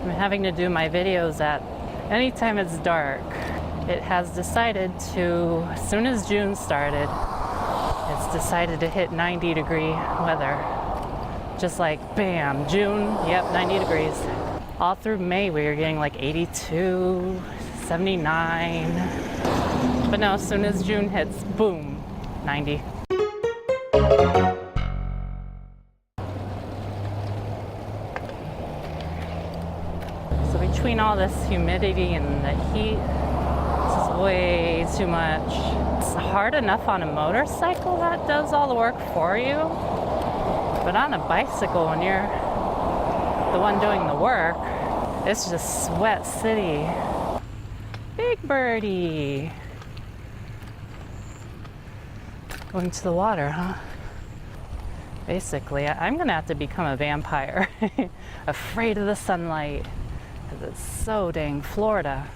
I'm having to do my videos at anytime it's dark. It has decided to, as soon as June started, it's decided to hit 90-degree weather. Just like, bam, June, yep, 90 degrees. All through May, we were getting like 82, 79. But no, as soon as June hits, boom, 90. So between all this humidity and the heat, this is way too much. It's hard enough on a motorcycle that does all the work for you. But on a bicycle, when you're the one doing the work, it's just sweat city. Big birdie. Going to the water, huh? Basically, I'm gonna have to become a vampire. Afraid of the sunlight, because it's so dang Florida.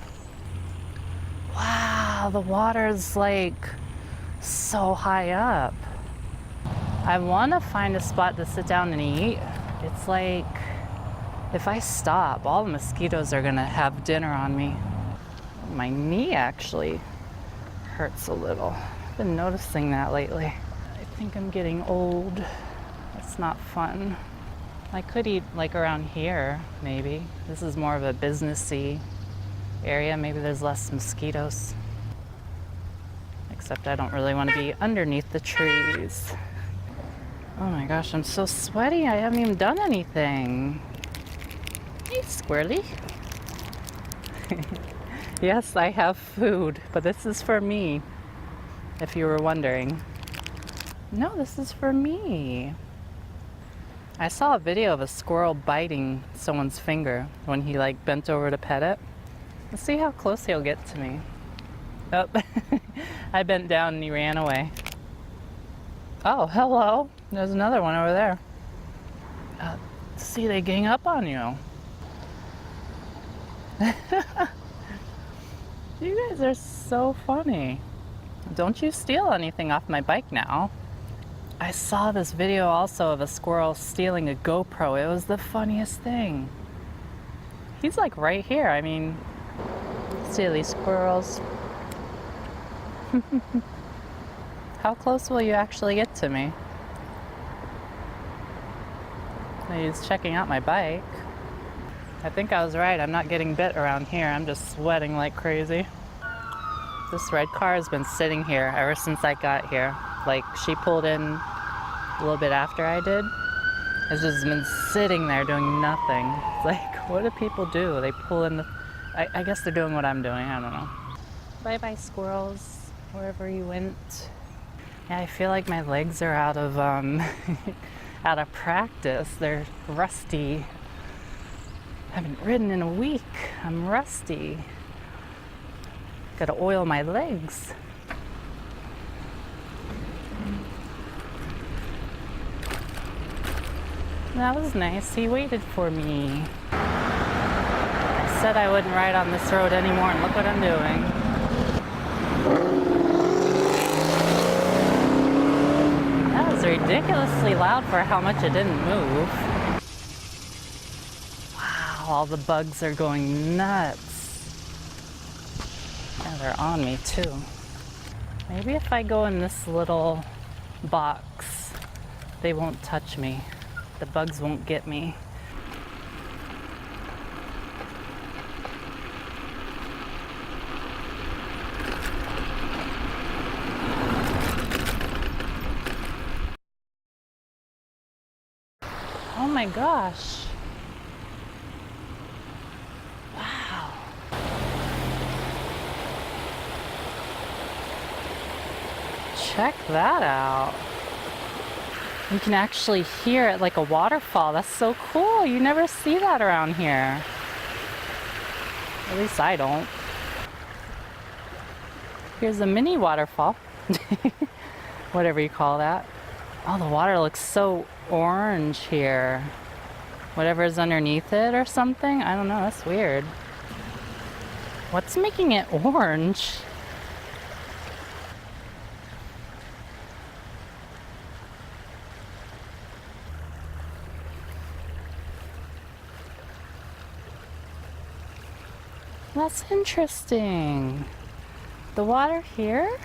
Wow, the water's like so high up. I want to find a spot to sit down and eat. It's like, if I stop, all the mosquitoes are gonna have dinner on me. My knee actually hurts a little. I've been noticing that lately. I think I'm getting old. It's not fun. I could eat like around here, maybe. This is more of a businessy area. Maybe there's less mosquitoes. Except I don't really want to be underneath the trees. Oh my gosh, I'm so sweaty. I haven't even done anything. Hey, squirrely. Yes, I have food, but this is for me, if you were wondering. No, this is for me. I saw a video of a squirrel biting someone's finger when he like bent over to pet it. Let's see how close he'll get to me. Oh, I bent down and he ran away. Oh, hello. There's another one over there. See, they gang up on you. You guys are so funny. Don't you steal anything off my bike now. I saw this video also of a squirrel stealing a GoPro. It was the funniest thing. He's like right here. I mean, silly squirrels. How close will you actually get to me? He's checking out my bike. I think I was right. I'm not getting bit around here. I'm just sweating like crazy. This red car has been sitting here ever since I got here. Like, she pulled in a little bit after I did. It's just been sitting there doing nothing. It's like, what do people do? They pull in the... I guess they're doing what I'm doing. I don't know. Bye-bye, squirrels. Wherever you went. Yeah, I feel like my legs are out of out of practice. They're rusty. I haven't ridden in a week. I'm rusty. Gotta oil my legs. That was nice. He waited for me. I said I wouldn't ride on this road anymore, and look what I'm doing. Ridiculously loud for how much it didn't move. Wow, all the bugs are going nuts. Yeah, they're on me too. Maybe if I go in this little box, they won't touch me. The bugs won't get me. Oh my gosh. Wow. Check that out. You can actually hear it like a waterfall. That's so cool. You never see that around here. At least I don't. Here's a mini waterfall. Whatever you call that. Oh, the water looks so orange here. Whatever's underneath it or something. I don't know, that's weird. What's making it orange? That's interesting. The water here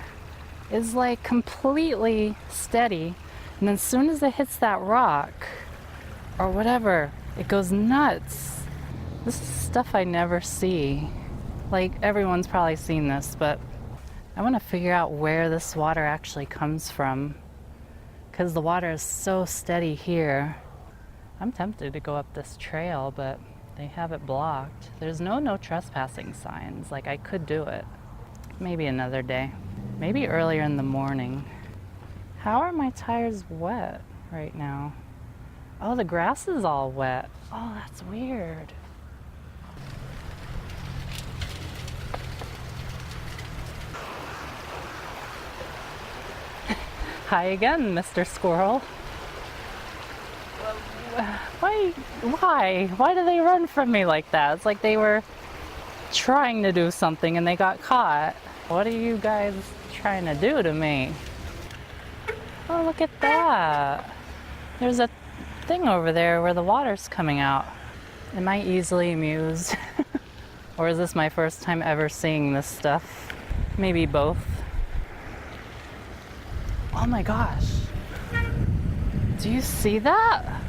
is like completely steady, and then as soon as it hits that rock or whatever, it goes nuts. This is stuff I never see. Like, everyone's probably seen this, but I want to figure out where this water actually comes from, because the water is so steady here. I'm tempted to go up this trail, but they have it blocked. There's no trespassing signs. Like, I could do it. Maybe another day. Maybe earlier in the morning. How are my tires wet right now? Oh, the grass is all wet. Oh, that's weird. Hi again, Mr. Squirrel. Why do they run from me like that? It's like they were trying to do something and they got caught. What are you guys trying to do to me? Oh, look at that. There's a thing over there where the water's coming out. Am I easily amused? Or is this my first time ever seeing this stuff? Maybe both. Oh my gosh. Do you see that?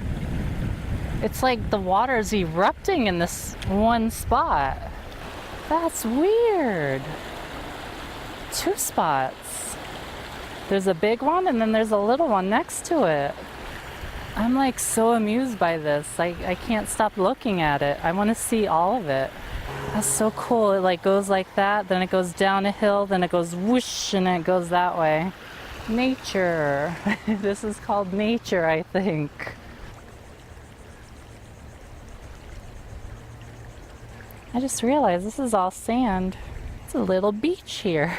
It's like the water's erupting in this one spot. That's weird. 2 spots. There's a big one and then there's a little one next to it. I'm like so amused by this. I can't stop looking at it. I want to see all of it. That's so cool. It like goes like that, then it goes down a hill, then it goes whoosh and it goes that way. Nature. This is called nature, I think. I just realized this is all sand. It's a little beach here.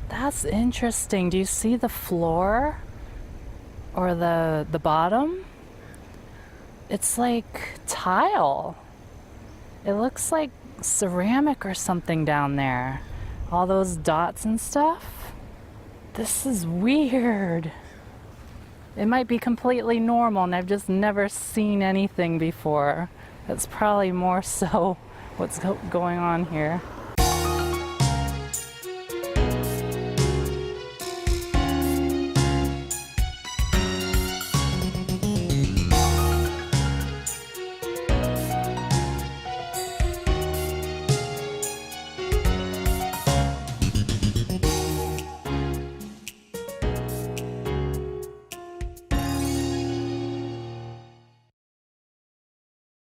That's interesting. Do you see the floor or the bottom? It's like tile. It looks like ceramic or something down there. All those dots and stuff. This is weird. It might be completely normal and I've just never seen anything before. That's probably more so what's going on here.